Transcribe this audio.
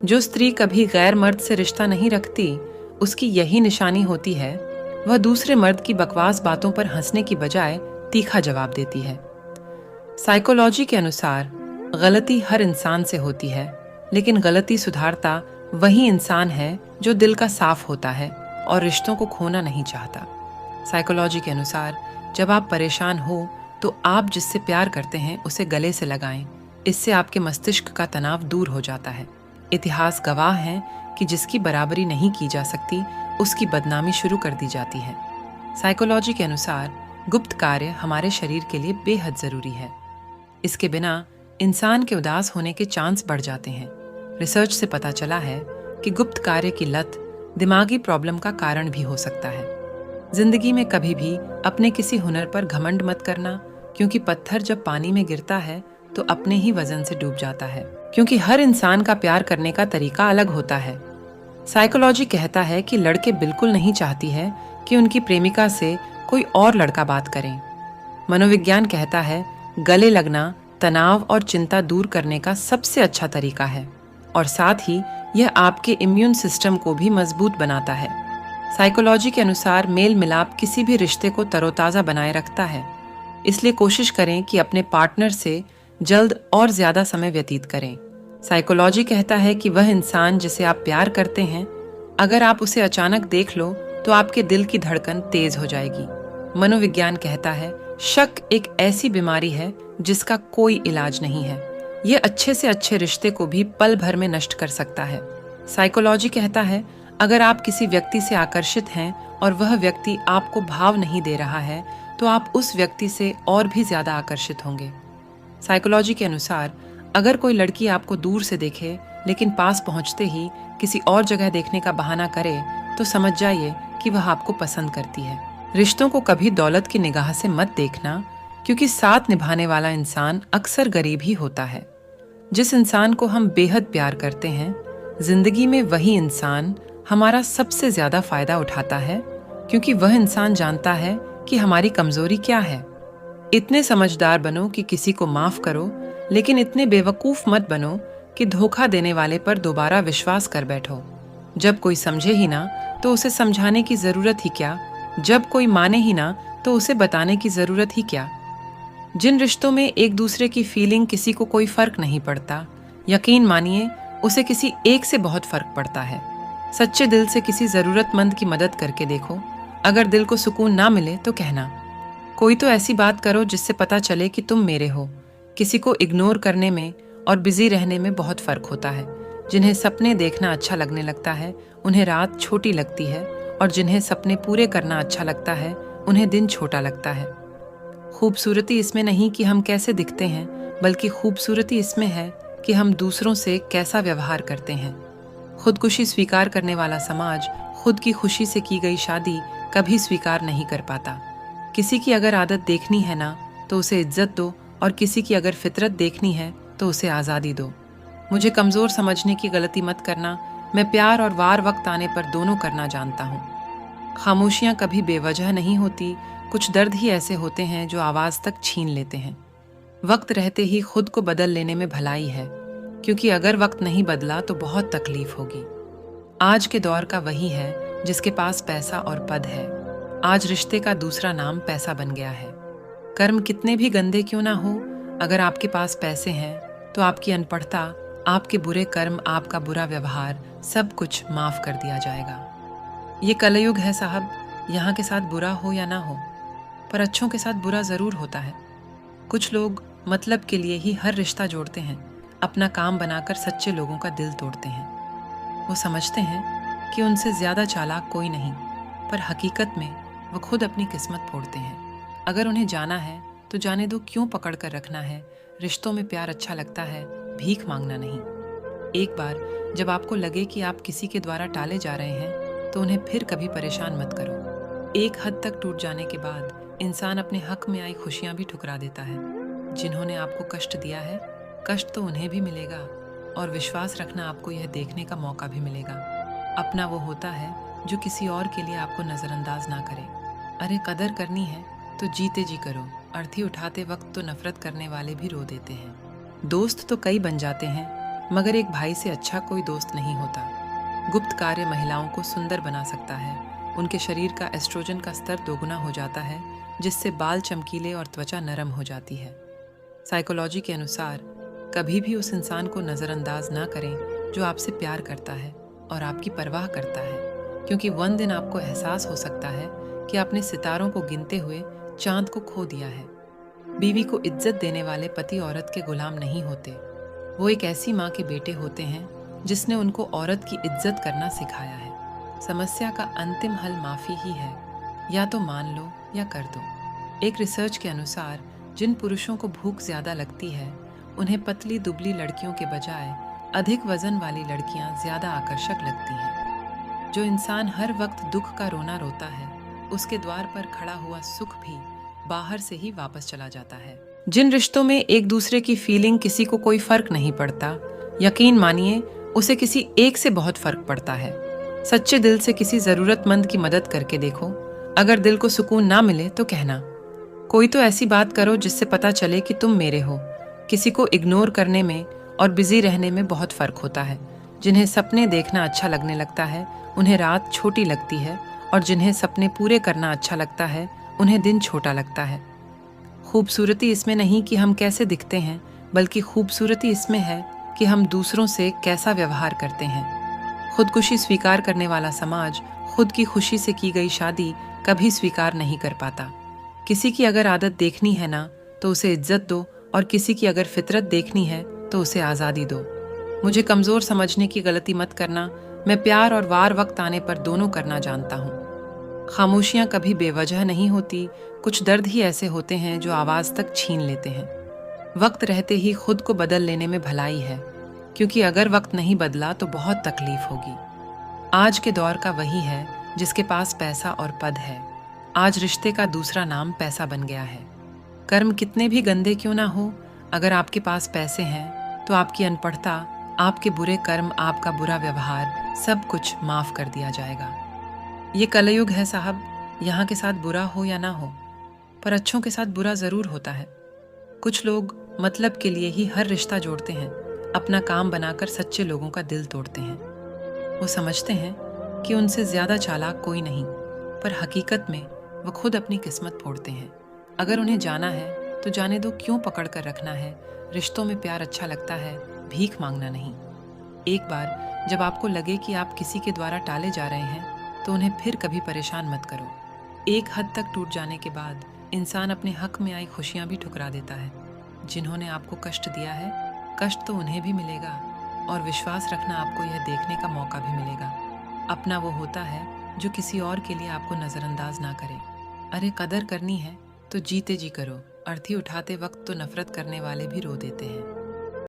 जो स्त्री कभी गैर मर्द से रिश्ता नहीं रखती, उसकी यही निशानी होती है, वह दूसरे मर्द की बकवास बातों पर हंसने की बजाय तीखा जवाब देती है। साइकोलॉजी के अनुसार गलती हर इंसान से होती है, लेकिन गलती सुधारता वही इंसान है जो दिल का साफ होता है और रिश्तों को खोना नहीं चाहता। साइकोलॉजी के अनुसार जब आप परेशान हो तो आप जिससे प्यार करते हैं उसे गले से लगाएं। इससे आपके मस्तिष्क का तनाव दूर हो जाता है। इतिहास गवाह है कि जिसकी बराबरी नहीं की जा सकती, उसकी बदनामी शुरू कर दी जाती है। साइकोलॉजी के अनुसार गुप्त कार्य हमारे शरीर के लिए बेहद ज़रूरी है। इसके बिना इंसान के उदास होने के चांस बढ़ जाते हैं। रिसर्च से पता चला है कि गुप्त कार्य की लत दिमागी प्रॉब्लम का कारण भी हो सकता है। जिंदगी में कभी भी अपने किसी हुनर पर घमंड मत करना, क्योंकि पत्थर जब पानी में गिरता है तो अपने ही वजन से डूब जाता है। क्योंकि हर इंसान का प्यार करने का तरीका अलग होता है। साइकोलॉजी कहता है कि लड़के बिल्कुल नहीं चाहती है कि उनकी प्रेमिका से कोई और लड़का बात करें। मनोविज्ञान कहता है गले लगना तनाव और चिंता दूर करने का सबसे अच्छा तरीका है, और साथ ही यह आपके इम्यून सिस्टम को भी मजबूत बनाता है। साइकोलॉजी के अनुसार मेल मिलाप किसी भी रिश्ते को तरोताज़ा बनाए रखता है। इसलिए कोशिश करें कि अपने पार्टनर से जल्द और ज़्यादा समय व्यतीत करें। साइकोलॉजी कहता है कि वह इंसान जिसे आप प्यार करते हैं, अगर आप उसे अचानक देख लो तो आपके दिल की धड़कन तेज हो जाएगी। मनोविज्ञान कहता है शक एक ऐसी बीमारी है जिसका कोई इलाज नहीं है। ये अच्छे से अच्छे रिश्ते को भी पल भर में नष्ट कर सकता है। साइकोलॉजी कहता है अगर आप किसी व्यक्ति से आकर्षित हैं और वह व्यक्ति आपको भाव नहीं दे रहा है, तो आप उस व्यक्ति से और भी ज्यादा आकर्षित होंगे। साइकोलॉजी के अनुसार अगर कोई लड़की आपको दूर से देखे लेकिन पास पहुंचते ही किसी और जगह देखने का बहाना करे, तो समझ जाइए कि वह आपको पसंद करती है। रिश्तों को कभी दौलत की निगाह से मत देखना, क्योंकि साथ निभाने वाला इंसान अक्सर गरीब ही होता है। जिस इंसान को हम बेहद प्यार करते हैं, जिंदगी में वही इंसान हमारा सबसे ज्यादा फायदा उठाता है, क्योंकि वह इंसान जानता है कि हमारी कमजोरी क्या है। इतने समझदार बनो कि किसी को माफ करो, लेकिन इतने बेवकूफ मत बनो कि धोखा देने वाले पर दोबारा विश्वास कर बैठो। जब कोई समझे ही ना तो उसे समझाने की जरूरत ही क्या, जब कोई माने ही ना तो उसे बताने की जरूरत ही क्या। जिन रिश्तों में एक दूसरे की फीलिंग किसी को कोई फर्क नहीं पड़ता, यकीन मानिए उसे किसी एक से बहुत फर्क पड़ता है। सच्चे दिल से किसी जरूरतमंद की मदद करके देखो। अगर दिल को सुकून ना मिले तो कहना, कोई तो ऐसी बात करो जिससे पता चले कि तुम मेरे हो। किसी को इग्नोर करने में और बिजी रहने में बहुत फर्क होता है। जिन्हें सपने देखना अच्छा लगने लगता है, उन्हें रात छोटी लगती है, और जिन्हें सपने पूरे करना अच्छा लगता है, उन्हें दिन छोटा लगता है। खूबसूरती इसमें नहीं कि हम कैसे दिखते हैं, बल्कि खूबसूरती इसमें है कि हम दूसरों से कैसा व्यवहार करते हैं। खुदकुशी स्वीकार करने वाला समाज खुद की खुशी से की गई शादी कभी स्वीकार नहीं कर पाता। किसी की अगर आदत देखनी है ना, तो उसे इज्जत दो, और किसी की अगर फितरत देखनी है तो उसे आज़ादी दो। मुझे कमज़ोर समझने की गलती मत करना। मैं प्यार और वार वक्त आने पर दोनों करना जानता हूँ। खामोशियाँ कभी बेवजह नहीं होती। कुछ दर्द ही ऐसे होते हैं जो आवाज़ तक छीन लेते हैं। वक्त रहते ही खुद को बदल लेने में भलाई है, क्योंकि अगर वक्त नहीं बदला तो बहुत तकलीफ होगी। आज के दौर का वही है जिसके पास पैसा और पद है। आज रिश्ते का दूसरा नाम पैसा बन गया है। कर्म कितने भी गंदे क्यों ना हो, अगर आपके पास पैसे हैं तो आपकी अनपढ़ता, आपके बुरे कर्म, आपका बुरा व्यवहार, सब कुछ माफ कर दिया जाएगा। ये कलयुग है साहब। यहाँ के साथ बुरा हो या ना हो, पर अच्छों के साथ बुरा जरूर होता है। कुछ लोग मतलब के लिए ही हर रिश्ता जोड़ते हैं, अपना काम बनाकर सच्चे लोगों का दिल तोड़ते हैं। वो समझते हैं कि उनसे ज्यादा चालाक कोई नहीं, पर हकीकत में वो खुद अपनी किस्मत फोड़ते हैं। अगर उन्हें जाना है तो जाने दो, क्यों पकड़ कर रखना है। रिश्तों में प्यार अच्छा लगता है, भीख मांगना नहीं। एक बार जब आपको लगे कि आप किसी के द्वारा टाले जा रहे हैं, तो उन्हें फिर कभी परेशान मत करो। एक हद तक टूट जाने के बाद इंसान अपने हक में आई खुशियां भी ठुकरा देता है। जिन्होंने आपको कष्ट दिया है, कष्ट तो उन्हें भी मिलेगा, और विश्वास रखना आपको यह देखने का मौका भी मिलेगा। अपना वो होता है जो किसी और के लिए आपको नज़रअंदाज ना करे। अरे कदर करनी है तो जीते जी करो। अर्थी उठाते वक्त तो नफरत करने वाले भी रो देते हैं। दोस्त तो कई बन जाते हैं, मगर एक भाई से अच्छा कोई दोस्त नहीं होता। गुप्त कार्य महिलाओं को सुंदर बना सकता है। उनके शरीर का एस्ट्रोजन का स्तर दोगुना हो जाता है, जिससे बाल चमकीले और त्वचा नरम हो जाती है। साइकोलॉजी के अनुसार कभी भी उस इंसान को नज़रअंदाज ना करें जो आपसे प्यार करता है और आपकी परवाह करता है, क्योंकि वन दिन आपको एहसास हो सकता है कि आपने सितारों को गिनते हुए चांद को खो दिया है। बीवी को इज्जत देने वाले पति औरत के गुलाम नहीं होते। वो एक ऐसी माँ के बेटे होते हैं जिसने उनको औरत की इज्जत करना सिखाया है। समस्या का अंतिम हल माफ़ी ही है। या तो मान लो या कर दो। एक रिसर्च के अनुसार जिन पुरुषों को भूख ज़्यादा लगती है, उन्हें पतली दुबली लड़कियों के बजाय अधिक वजन वाली लड़कियां ज़्यादा आकर्षक लगती हैं। जो इंसान हर वक्त दुख का रोना रोता है, उसके द्वार पर खड़ा हुआ सुख भी बाहर से ही वापस चला जाता है। जिन रिश्तों में एक दूसरे की फीलिंग किसी को कोई फर्क नहीं पड़ता, यकीन मानिए उसे किसी एक से बहुत फर्क पड़ता है। सच्चे दिल से किसी ज़रूरतमंद की मदद करके देखो। अगर दिल को सुकून ना मिले तो कहना, कोई तो ऐसी बात करो जिससे पता चले कि तुम मेरे हो। किसी को इग्नोर करने में और बिजी रहने में बहुत फ़र्क होता है। जिन्हें सपने देखना अच्छा लगने लगता है, उन्हें रात छोटी लगती है, और जिन्हें सपने पूरे करना अच्छा लगता है, उन्हें दिन छोटा लगता है। खूबसूरती इसमें नहीं कि हम कैसे दिखते हैं, बल्कि खूबसूरती इसमें है कि हम दूसरों से कैसा व्यवहार करते हैं। खुदकुशी स्वीकार करने वाला समाज खुद की खुशी से की गई शादी कभी स्वीकार नहीं कर पाता। किसी की अगर आदत देखनी है ना, तो उसे इज्जत दो, और किसी की अगर फितरत देखनी है तो उसे आज़ादी दो। मुझे कमज़ोर समझने की गलती मत करना। मैं प्यार और वार वक्त आने पर दोनों करना जानता हूँ। खामोशियाँ कभी बेवजह नहीं होती। कुछ दर्द ही ऐसे होते हैं जो आवाज़ तक छीन लेते हैं। वक्त रहते ही खुद को बदल लेने में भलाई है, क्योंकि अगर वक्त नहीं बदला तो बहुत तकलीफ होगी। आज के दौर का वही है जिसके पास पैसा और पद है। आज रिश्ते का दूसरा नाम पैसा बन गया है। कर्म कितने भी गंदे क्यों ना हो, अगर आपके पास पैसे हैं तो आपकी अनपढ़ता, आपके बुरे कर्म, आपका बुरा व्यवहार, सब कुछ माफ़ कर दिया जाएगा। ये कलयुग है साहब। यहाँ के साथ बुरा हो या ना हो, पर अच्छों के साथ बुरा ज़रूर होता है। कुछ लोग मतलब के लिए ही हर रिश्ता जोड़ते हैं, अपना काम बनाकर सच्चे लोगों का दिल तोड़ते हैं। वो समझते हैं कि उनसे ज़्यादा चालाक कोई नहीं, पर हकीकत में वो खुद अपनी किस्मत फोड़ते हैं। अगर उन्हें जाना है तो जाने दो, क्यों पकड़ कर रखना है। रिश्तों में प्यार अच्छा लगता है, भीख मांगना नहीं। एक बार जब आपको लगे कि आप किसी के द्वारा टाले जा रहे हैं, तो उन्हें फिर कभी परेशान मत करो। एक हद तक टूट जाने के बाद इंसान अपने हक में आई खुशियाँ भी ठुकरा देता है। जिन्होंने आपको कष्ट दिया है, कष्ट तो उन्हें भी मिलेगा, और विश्वास रखना, आपको यह देखने का मौका भी मिलेगा। अपना वो होता है जो किसी और के लिए आपको नज़रअंदाज ना करे। अरे कदर करनी है तो जीते जी करो। अर्थी उठाते वक्त तो नफरत करने वाले भी रो देते हैं।